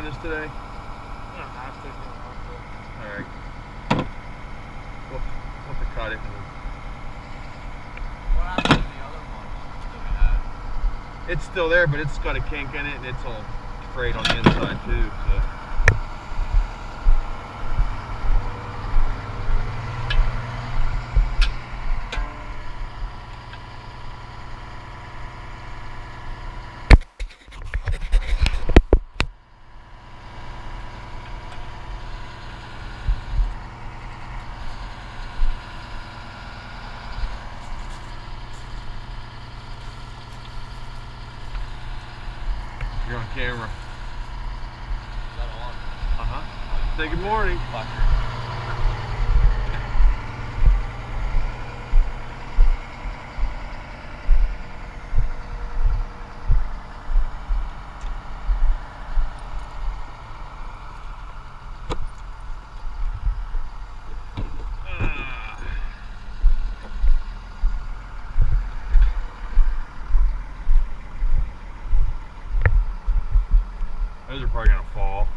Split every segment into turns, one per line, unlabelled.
this today?
You don't have to if you want to.
Alright. We'll have to cut it.
What happened to the other one that we had?
It's still there, but it's got a kink in it and it's all frayed on the inside too. So. You're on camera.
Is that on?
Uh-huh. Say good morning. Those are probably gonna fall.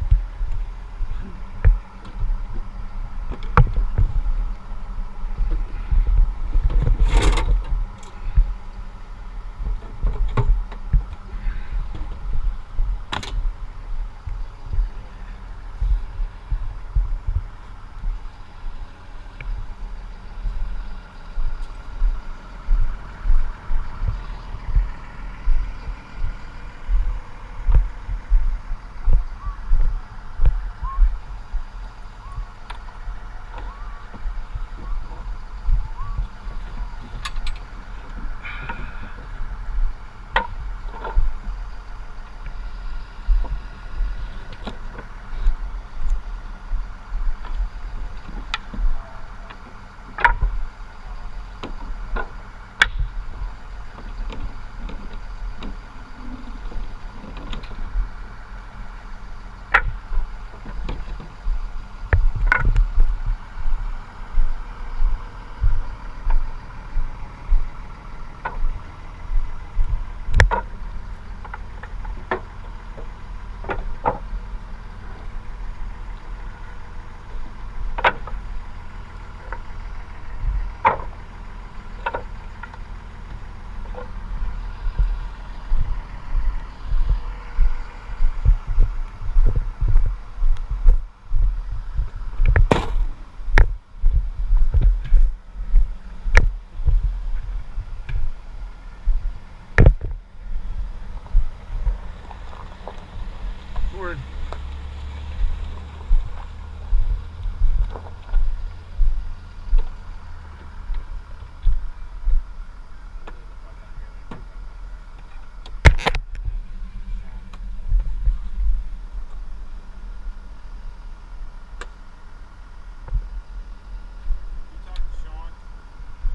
Morning.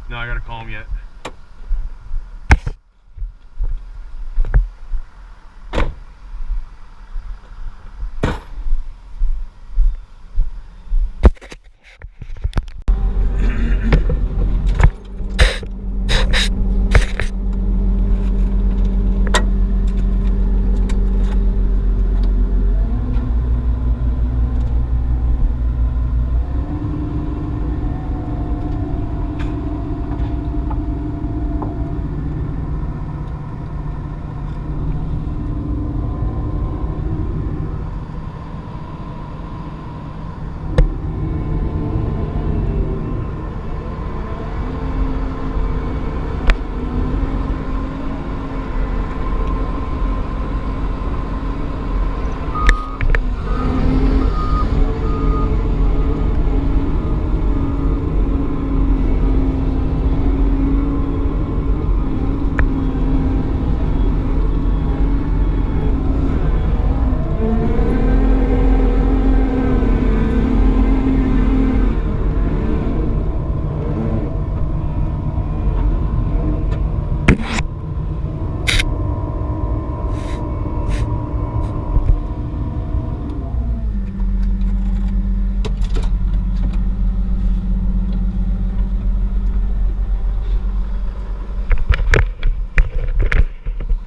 No, I gotta call him yet.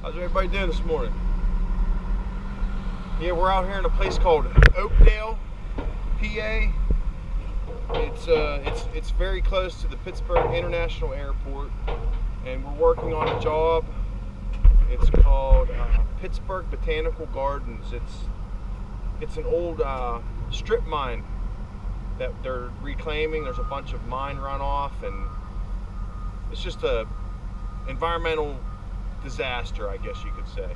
How's everybody doing this morning? Yeah, we're out here in a place called Oakdale, PA. It's very close to the Pittsburgh International Airport, and we're working on a job. It's called Pittsburgh Botanical Gardens. It's an old strip mine that they're reclaiming. There's a bunch of mine runoff, and it's just a environmental disaster, I guess you could say.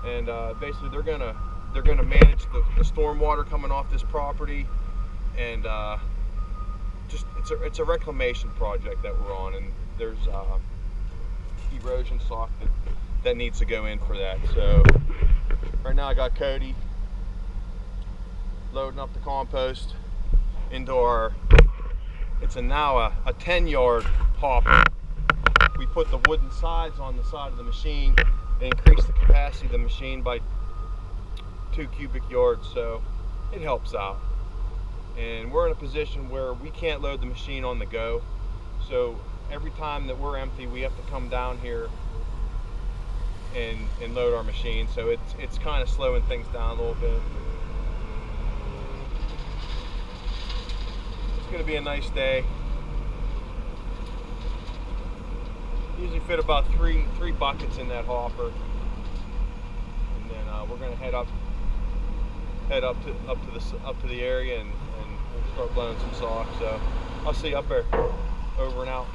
And basically, they're gonna manage the storm water coming off this property, and it's a reclamation project that we're on, and there's erosion sock that needs to go in for that. So right now I got Cody loading up the compost into our, it's now a 10-yard hopper. We put the wooden sides on the side of the machine and increase the capacity of the machine by 2 cubic yards, so it helps out. And we're in a position where we can't load the machine on the go, so every time that we're empty we have to come down here and load our machine, so it's kind of slowing things down a little bit. It's going to be a nice day. Usually fit about three buckets in that hopper, and then we're going to head up to the area and we'll start blowing some sock. So I'll see you up there. Over and out.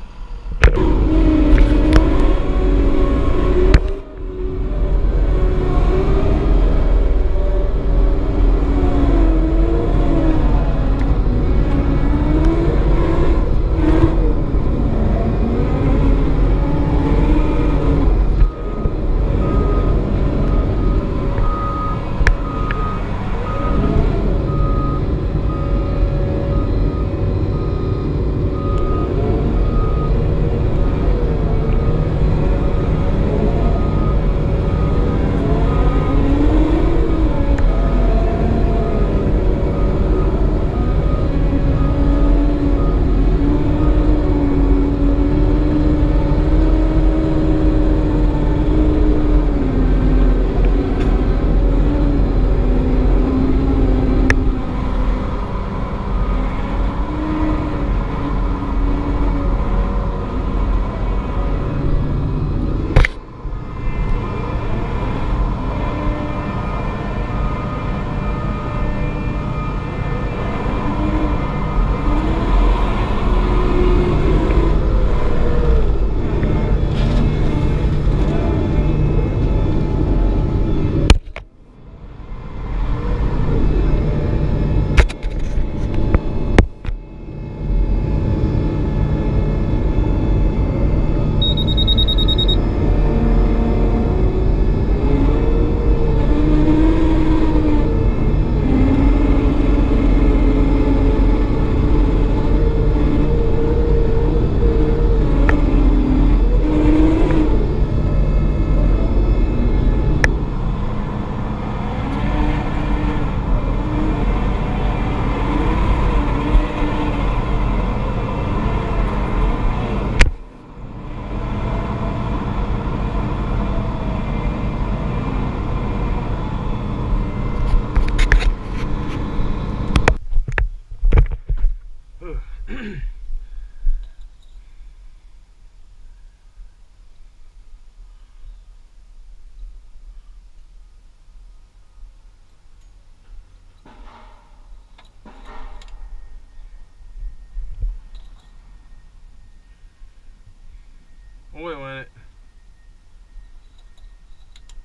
Oil in it.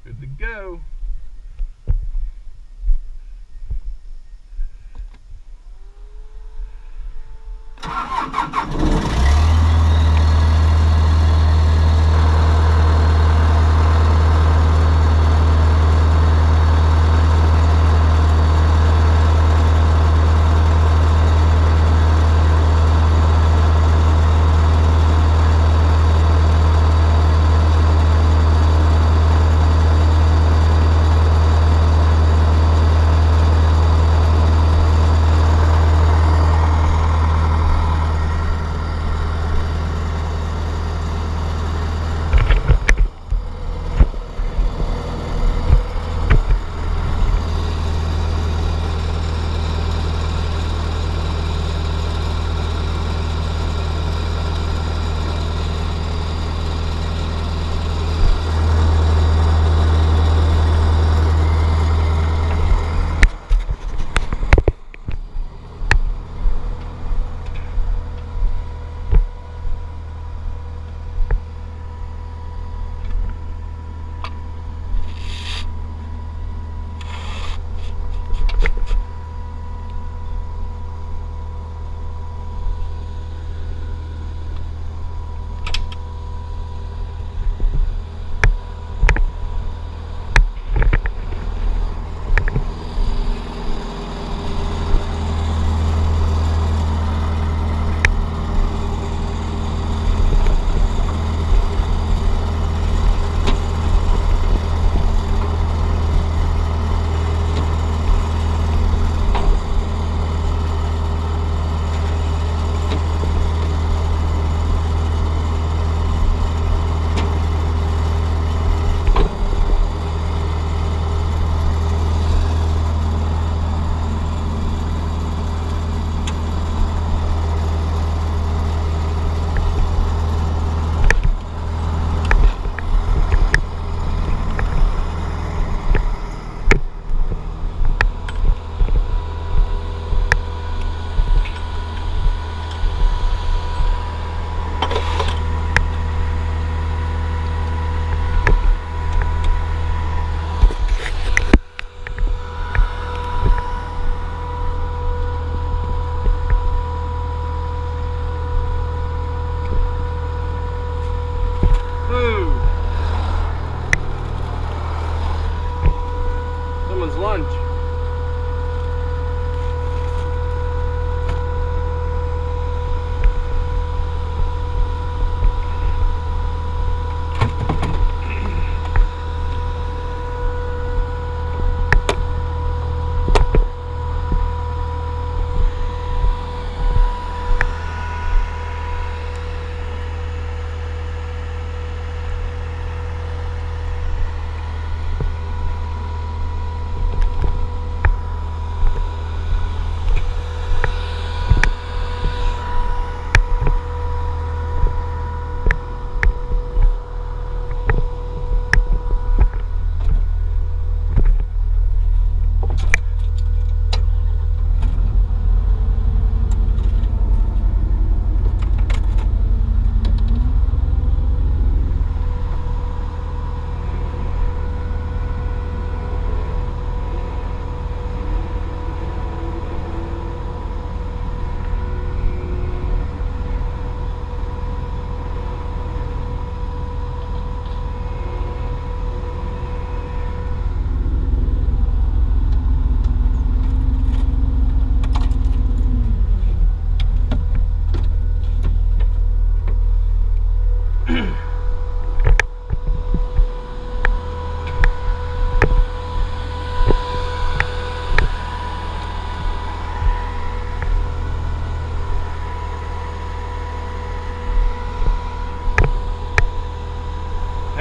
Good to go.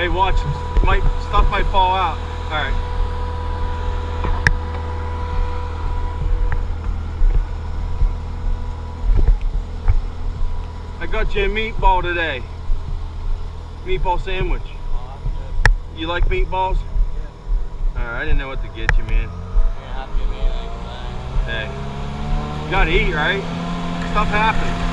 Hey, watch. Stuff might fall out. All right. I got you a meatball today. Meatball sandwich.
Oh, that's good.
You like meatballs?
Yeah.
Alright, I didn't know what to get you, man.
You're gonna have to give me anything for that.
Hey. You gotta eat, right? Stuff happens.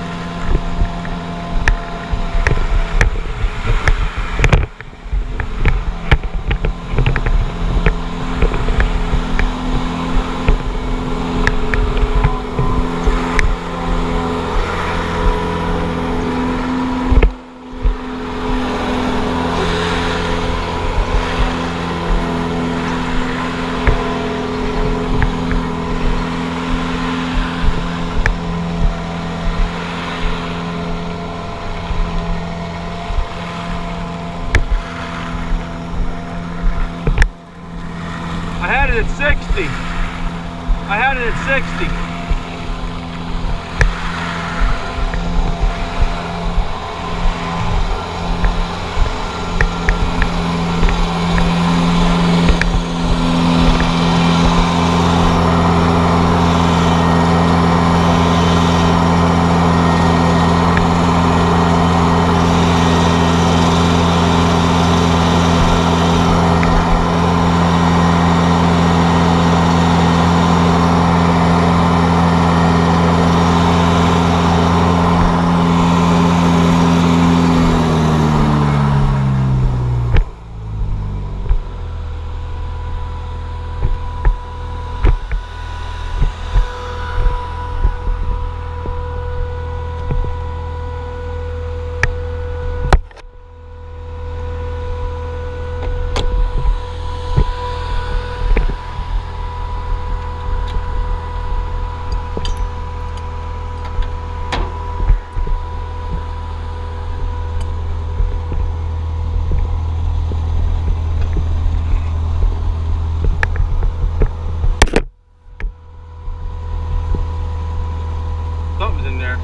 I had it at 60. I had it at 60. Something's in there.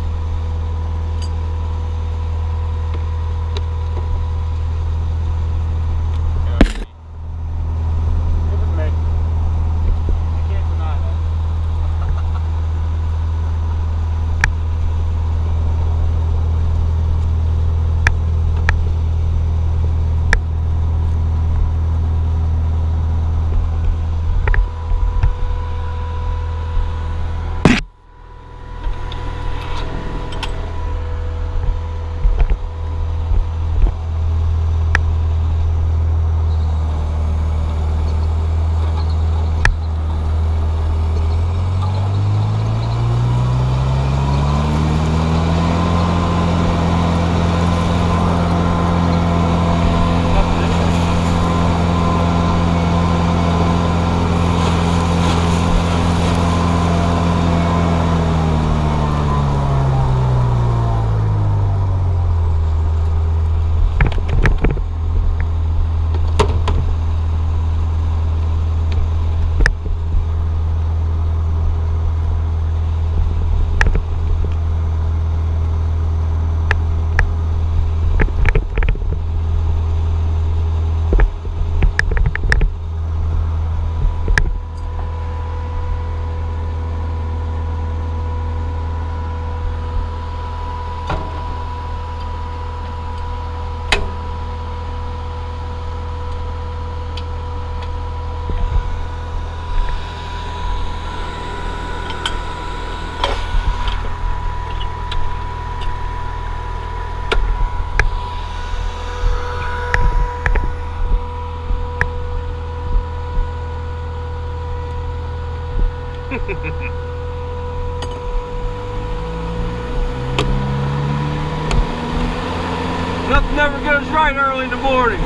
It was me. I can't deny that.
Nothing ever goes right early in the morning.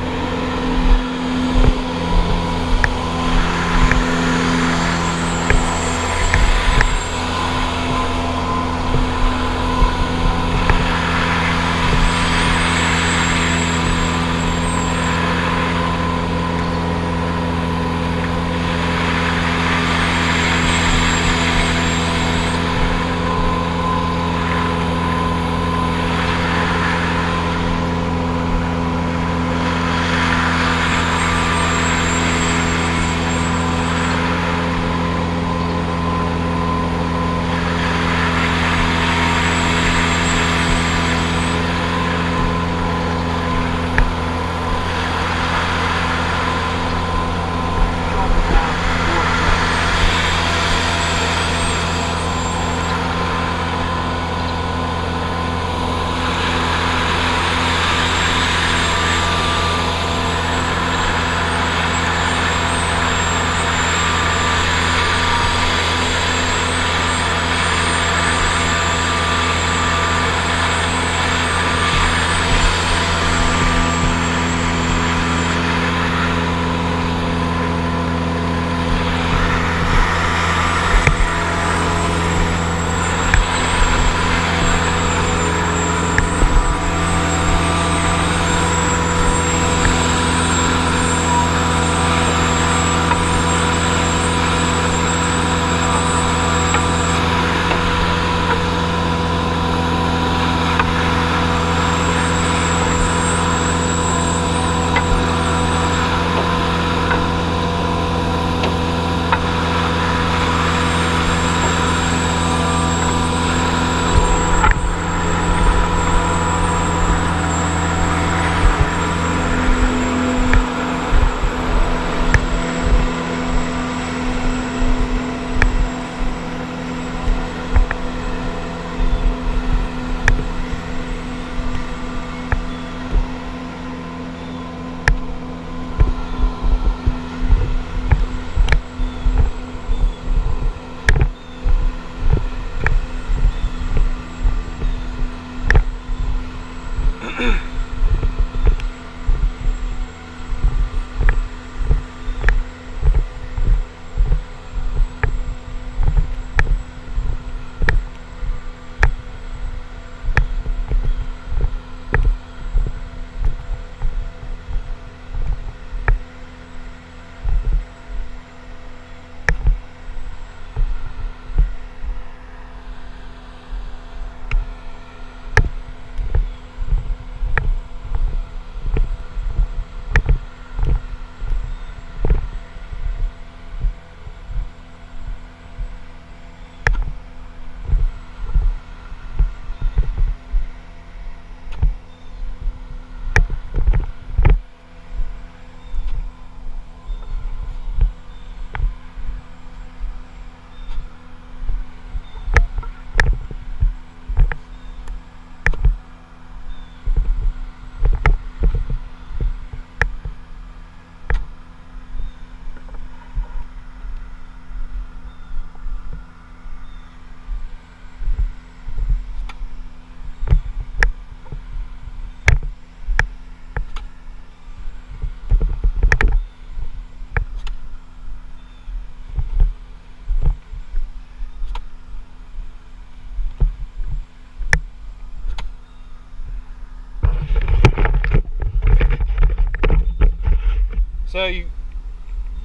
So you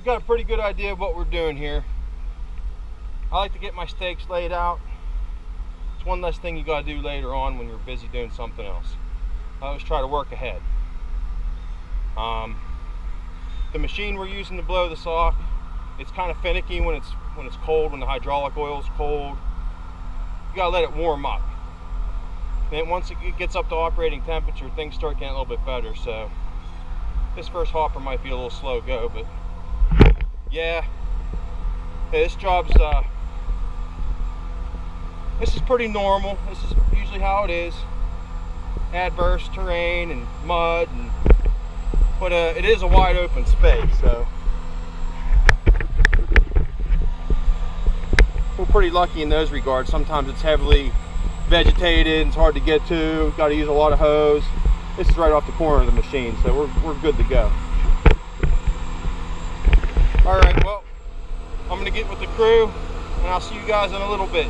got a pretty good idea of what we're doing here. I like to get my stakes laid out. It's one less thing you got to do later on when you're busy doing something else. I always try to work ahead. The machine we're using to blow this off, it's kind of finicky when it's cold, when the hydraulic oil is cold. You gotta let it warm up. Then once it gets up to operating temperature, things start getting a little bit better. So this first hopper might be a little slow go, but yeah, this job's this is pretty normal. This is usually how it is. Adverse terrain and mud, but it is a wide open space, so we're pretty lucky in those regards. Sometimes it's heavily vegetated and it's hard to get to. Got to use a lot of hose. This is right off the corner of the machine, so we're good to go. All right, well, I'm gonna get with the crew, and I'll see you guys in a little bit.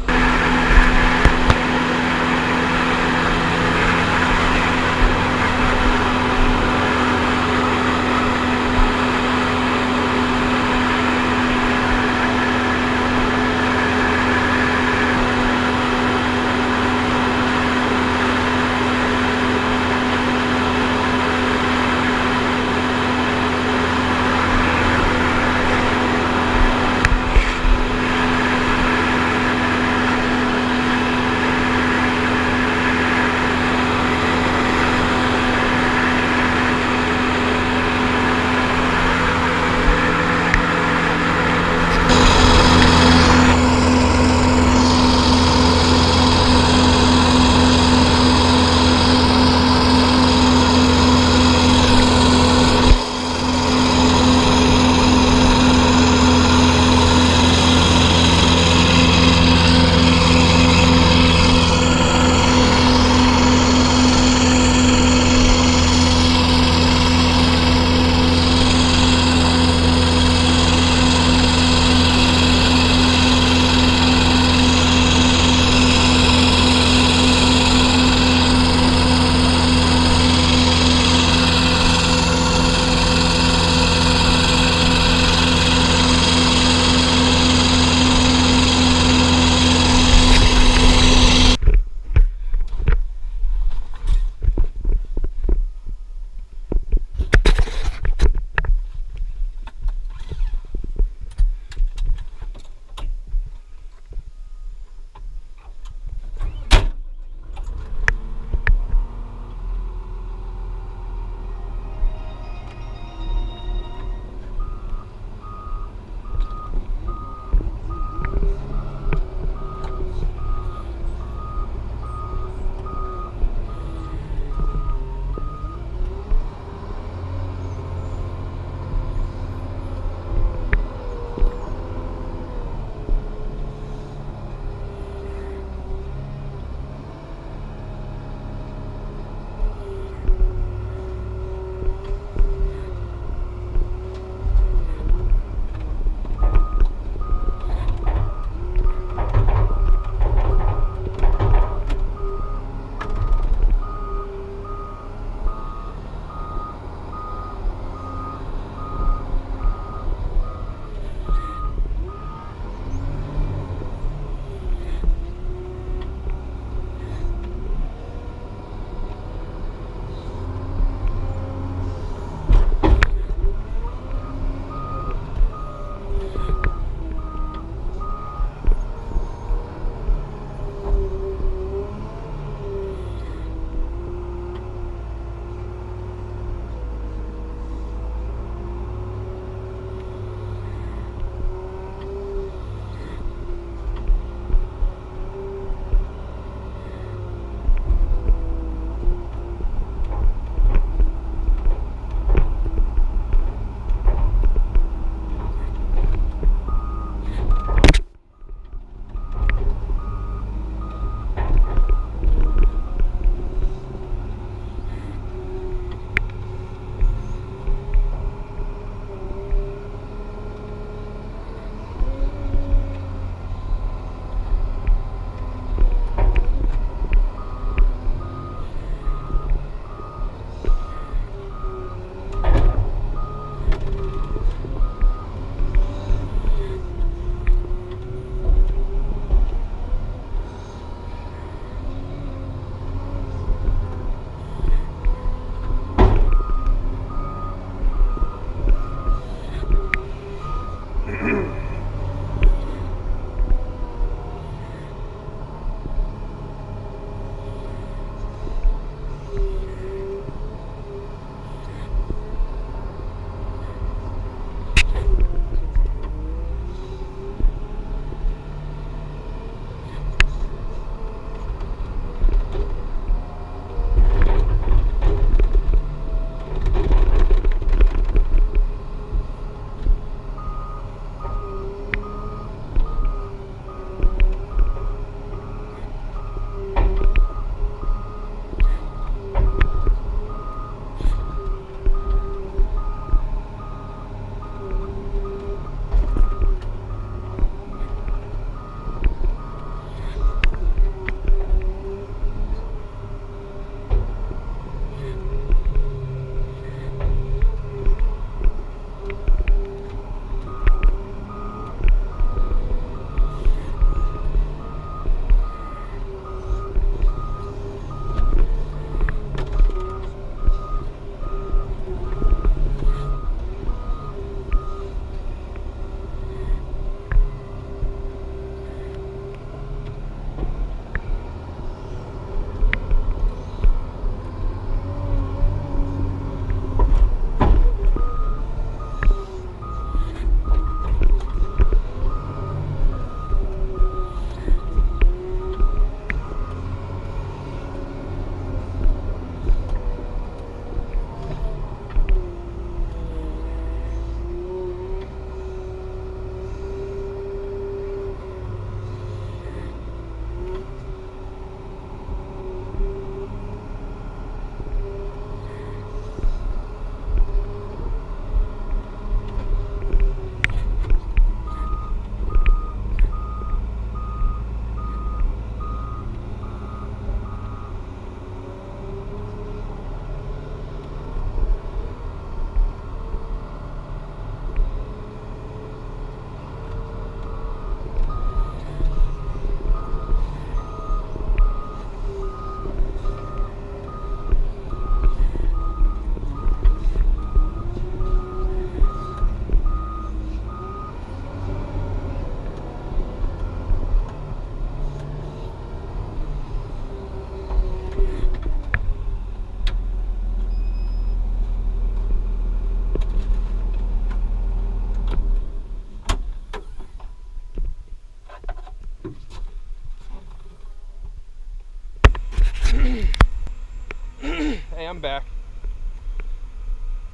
I'm back.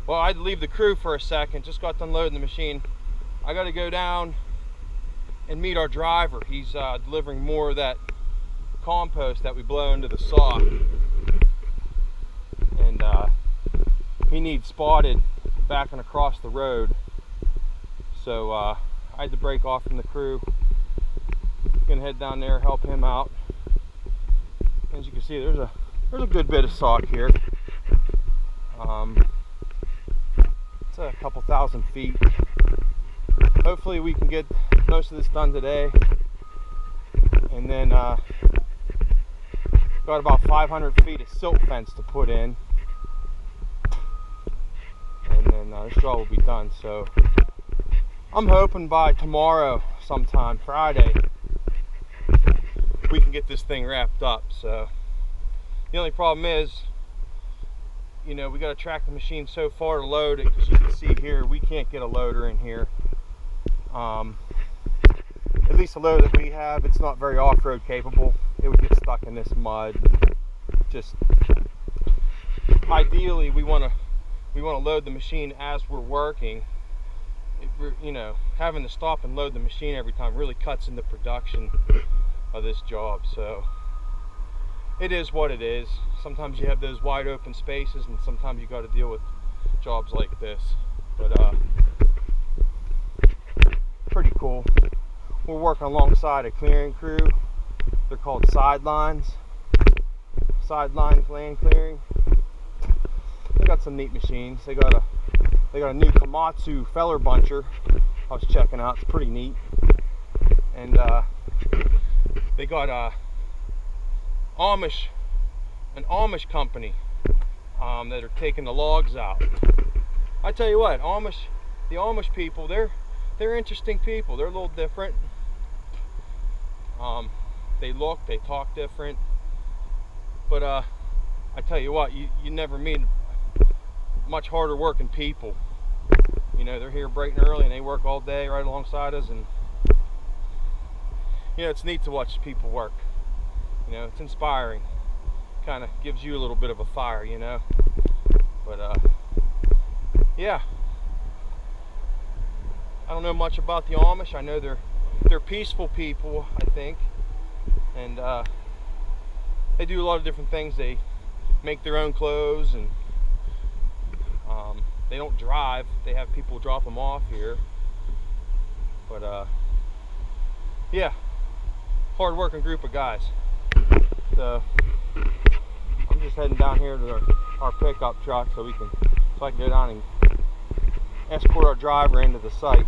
Well, I had to leave the crew for a second. Just got done loading the machine. I got to go down and meet our driver. He's delivering more of that compost that we blow into the saw. And he needs spotted backing across the road. So I had to break off from the crew. Gonna head down there, help him out. As you can see, there's a good bit of sock here. It's a couple thousand feet. Hopefully we can get most of this done today. And then got about 500 feet of silt fence to put in. And then this job will be done. So I'm hoping by tomorrow, sometime Friday, we can get this thing wrapped up. So the only problem is, you know, we got to track the machine so far to load it, because you can see here we can't get a loader in here. At least the loader that we have, it's not very off-road capable. It would get stuck in this mud. Just ideally, we want to load the machine as we're working. You know, having to stop and load the machine every time really cuts into production of this job. So it is what it is. Sometimes you have those wide open spaces, and sometimes you got to deal with jobs like this. But pretty cool. We're working alongside a clearing crew. They're called sideline land clearing. They got some neat machines. They got a new Komatsu feller buncher I was checking out. It's pretty neat. And they got an Amish company that are taking the logs out. I tell you what, the Amish people, they're interesting people. They're a little different. They talk different. But I tell you what, you never meet much harder working people. You know, they're here bright and early and they work all day right alongside us, and you know, it's neat to watch people work. You know, it's inspiring. Kind of gives you a little bit of a fire, you know. But yeah, I don't know much about the Amish. I know they're peaceful people, I think, and they do a lot of different things. They make their own clothes, and they don't drive. They have people drop them off here. But yeah, hard-working group of guys. So I'm just heading down here to our pickup truck so I can go down and escort our driver into the site.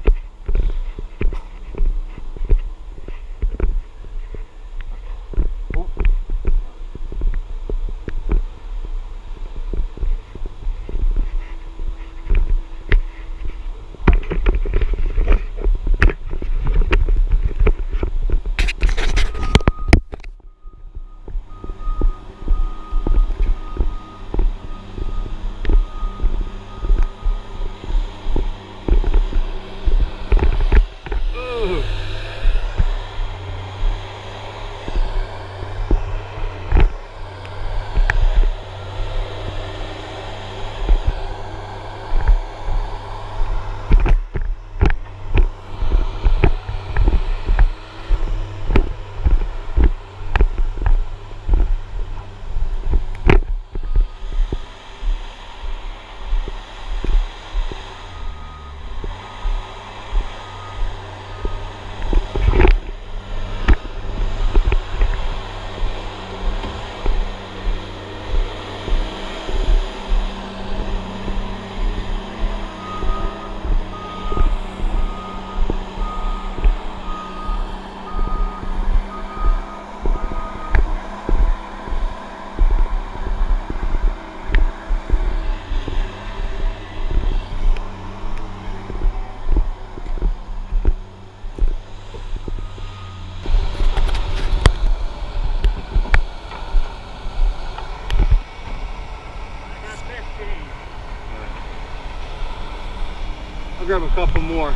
I'll grab a couple more.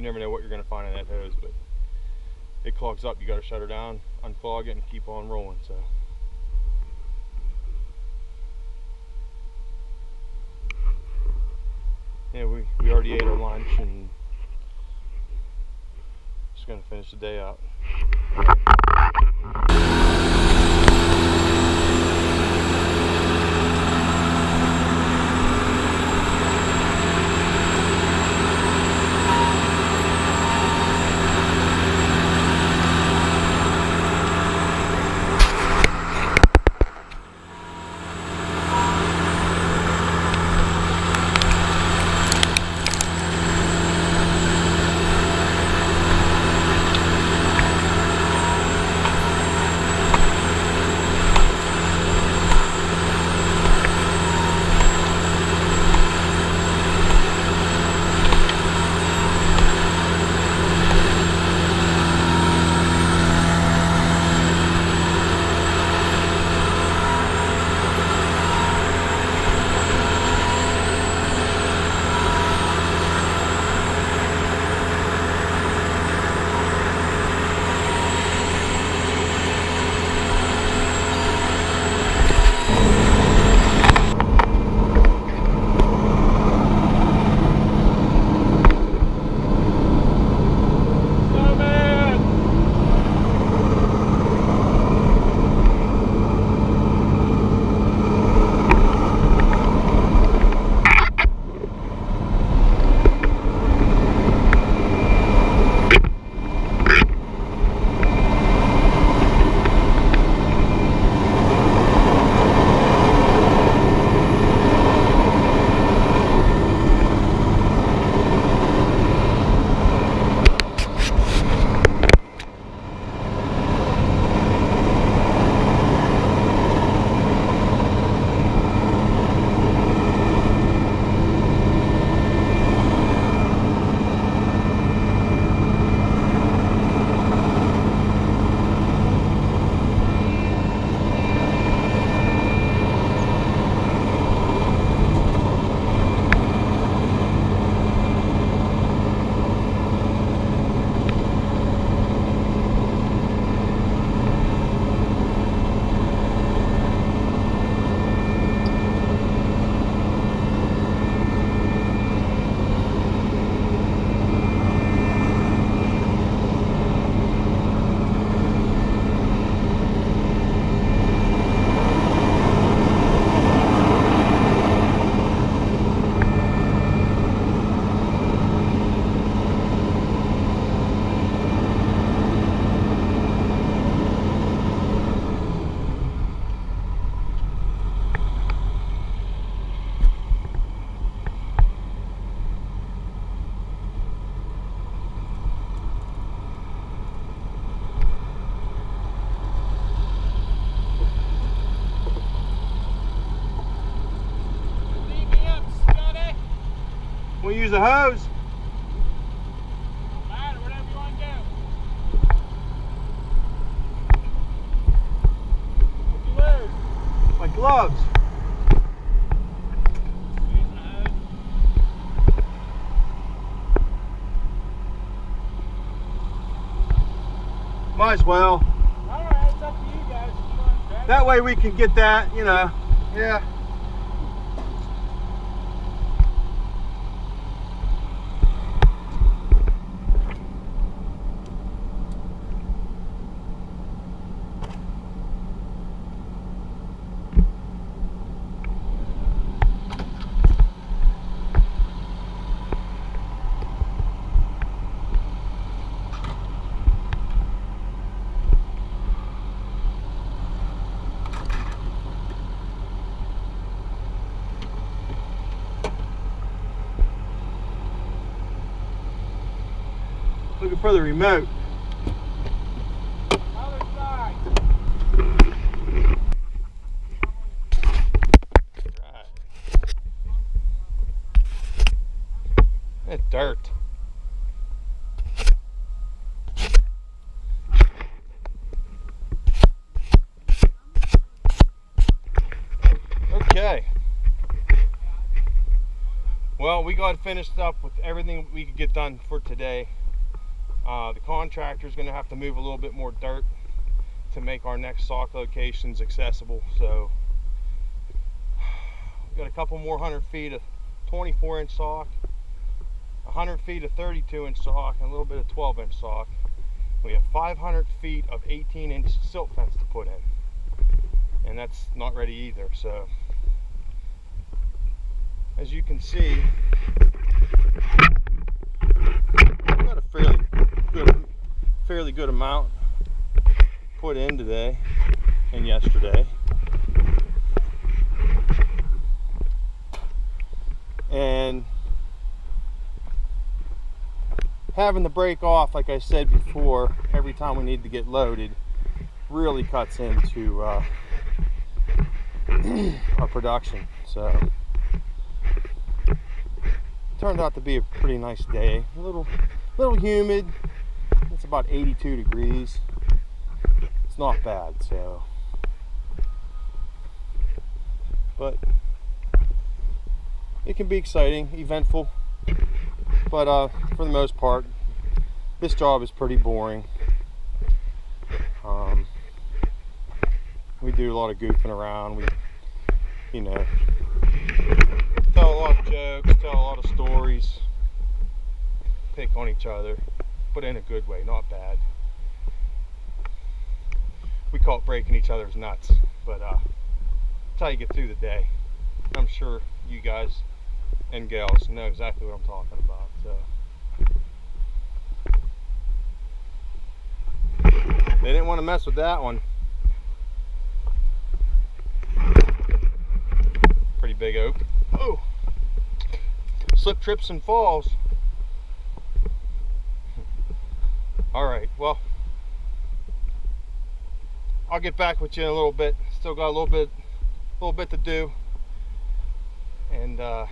never know what you're going to find in that hose, but it clogs up. You got to shut her down, unclog it, and keep on rolling. So. Yeah, we already ate our lunch and just going to finish the day out. We use a hose.
Don't matter, whatever you want to do. What'd you lose?
My gloves.
Using a hose.
Might as well.
Alright, it's up to you guys if you want to drag
That way we can get that, you know. Yeah. Looking for the remote.
Other side.
Right. That dirt. Okay. Well, we got finished up with everything we could get done for today. The contractor is going to have to move a little bit more dirt to make our next sock locations accessible. So we got a couple more 100 feet of 24-inch sock, 100 feet of 32-inch sock, and a little bit of 12-inch sock. We have 500 feet of 18-inch silt fence to put in, and that's not ready either. So as you can see, we've got a fairly good amount put in today and yesterday. And having the break off, like I said before, every time we need to get loaded really cuts into our production. So turned out to be a pretty nice day. A little humid. It's about 82 degrees. It's not bad, so. But it can be exciting, eventful. But for the most part, this job is pretty boring. We do a lot of goofing around. We, you know, tell a lot of jokes, tell a lot of stories, pick on each other, but in a good way, not bad. We call it breaking each other's nuts, but that's how you get through the day. I'm sure you guys and gals know exactly what I'm talking about. So they didn't want to mess with that one. Pretty big oak. Oh, slip, trips, and falls. All right, well, I'll get back with you in a little bit. Still got a little bit to do, and I'm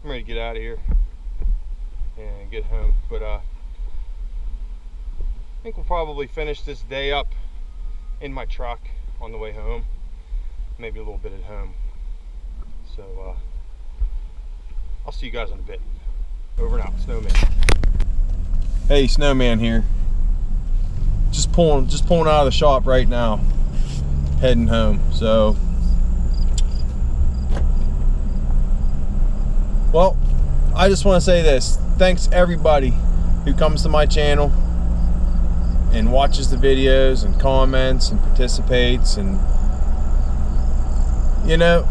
ready to get out of here and get home. But I think we'll probably finish this day up in my truck on the way home. Maybe a little bit at home. So I'll see you guys in a bit. Over and out. Snowman. Hey, Snowman here. Just pulling out of the shop right now. Heading home. So, well, I just want to say this. Thanks everybody who comes to my channel and watches the videos and comments and participates. And you know,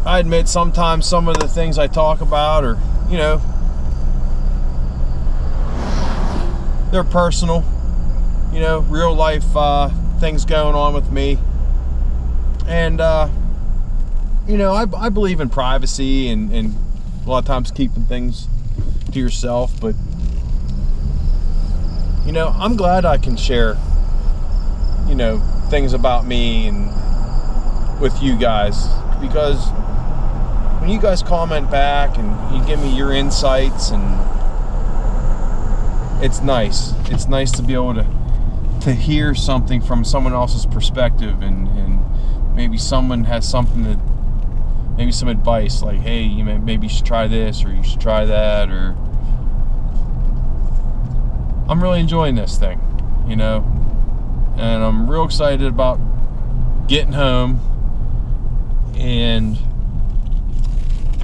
I admit sometimes some of the things I talk about are, you know, they're personal, you know, real life things going on with me. And you know, I believe in privacy and a lot of times keeping things to yourself, but you know, I'm glad I can share, you know, things about me and with you guys, because when you guys comment back and you give me your insights, and it's nice to be able to hear something from someone else's perspective, and maybe someone has something that, maybe some advice like, hey, maybe you should try this or you should try that. Or I'm really enjoying this thing, you know, and I'm real excited about getting home and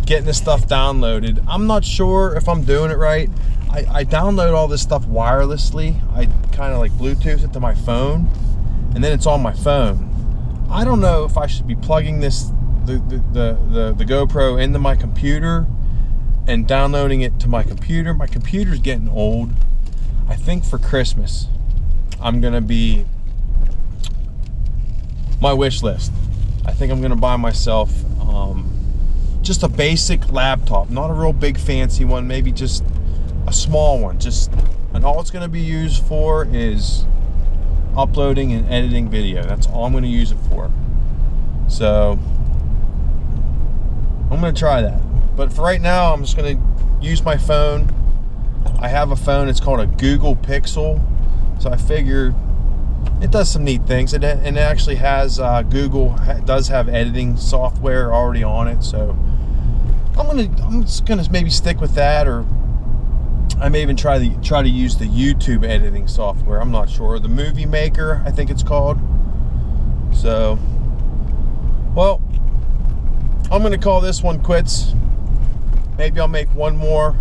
getting this stuff downloaded. I'm not sure if I'm doing it right. I download all this stuff wirelessly. I kind of like Bluetooth it to my phone, and then it's on my phone. I don't know if I should be plugging the GoPro into my computer and downloading it to my computer. My computer's getting old. I think for Christmas I'm gonna be, my wish list, I think I'm gonna buy myself just a basic laptop, not a real big fancy one, maybe just a small one, and all it's gonna be used for is uploading and editing video. That's all I'm gonna use it for. So I'm gonna try that. But for right now, I'm just gonna use my phone. I have a phone, it's called a Google Pixel. So I figure it does some neat things. And it actually has Google does have editing software already on it, so I'm just gonna maybe stick with that, or I may even try to use the YouTube editing software. I'm not sure. The Movie Maker, I think it's called. So, well, I'm gonna call this one quits. Maybe I'll make one more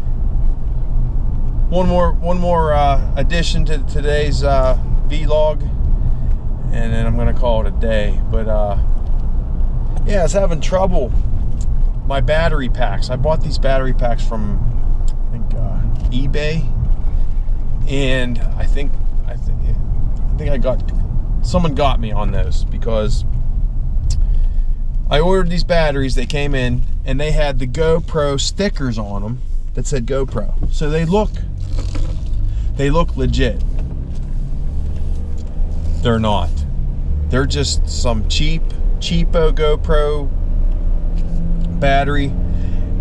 addition to today's vlog, and then I'm gonna call it a day. But yeah, I was having trouble. My battery packs. I bought these battery packs from, I think, eBay, and I think someone got me on those, because I ordered these batteries. They came in and they had the GoPro stickers on them that said GoPro, so they look legit. They're not. They're just some cheapo GoPro battery,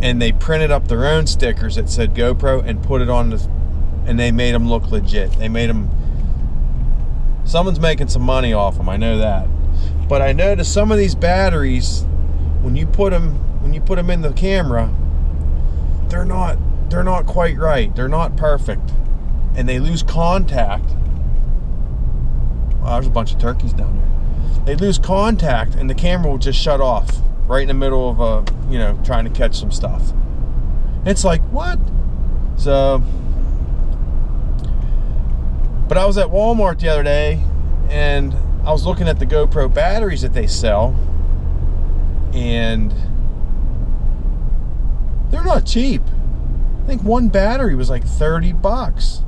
and they printed up their own stickers that said GoPro and put it on and they made them look legit. They made them, someone's making some money off them, I know that. But I noticed some of these batteries, when you put them in the camera, they're not quite right. They're not perfect, and they lose contact. Wow, there's a bunch of turkeys down there. They lose contact, and the camera will just shut off right in the middle of trying to catch some stuff. It's like, what? So, but I was at Walmart the other day, and I was looking at the GoPro batteries that they sell, and they're not cheap. I think one battery was like 30 bucks.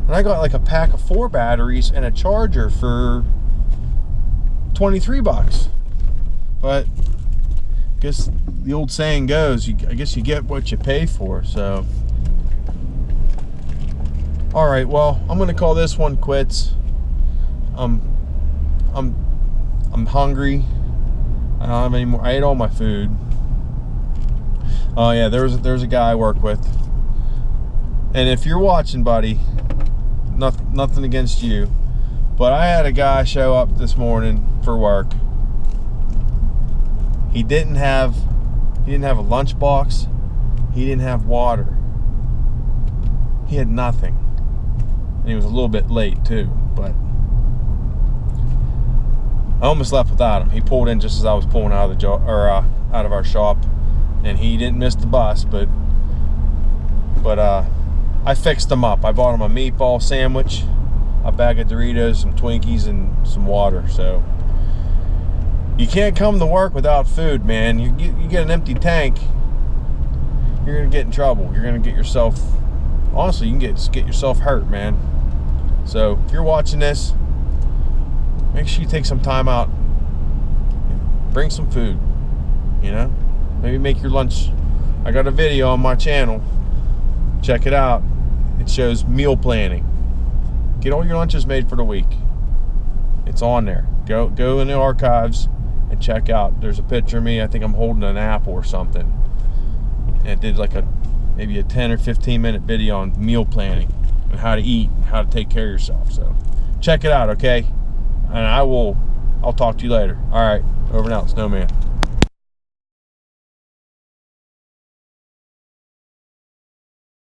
And I got like a pack of 4 batteries and a charger for 23 bucks. But I guess the old saying goes, I guess you get what you pay for. So, all right, well, I'm gonna call this one quits. I'm hungry. I don't have any more. I ate all my food. Oh yeah, there's a guy I work with, and if you're watching, buddy, nothing against you, but I had a guy show up this morning for work. He didn't have a lunchbox. He didn't have water. He had nothing, and he was a little bit late too. But I almost left without him. He pulled in just as I was pulling out of the out of our shop, and he didn't miss the bus. But I fixed him up. I bought him a meatball sandwich, a bag of Doritos, some Twinkies, and some water. So you can't come to work without food, man. You get an empty tank, you're gonna get in trouble. You're gonna get yourself, honestly, you can get yourself hurt, man. So if you're watching this, make sure you take some time out and bring some food, maybe make your lunch. I got a video on my channel, check it out. It shows meal planning. Get all your lunches made for the week. It's on there. Go in the archives and check out. There's a picture of me. I think I'm holding an apple or something, and it did like maybe a 10 or 15 minute video on meal planning and how to eat and how to take care of yourself. So check it out, okay? And I'll talk to you later. All right, over and out, Snowman.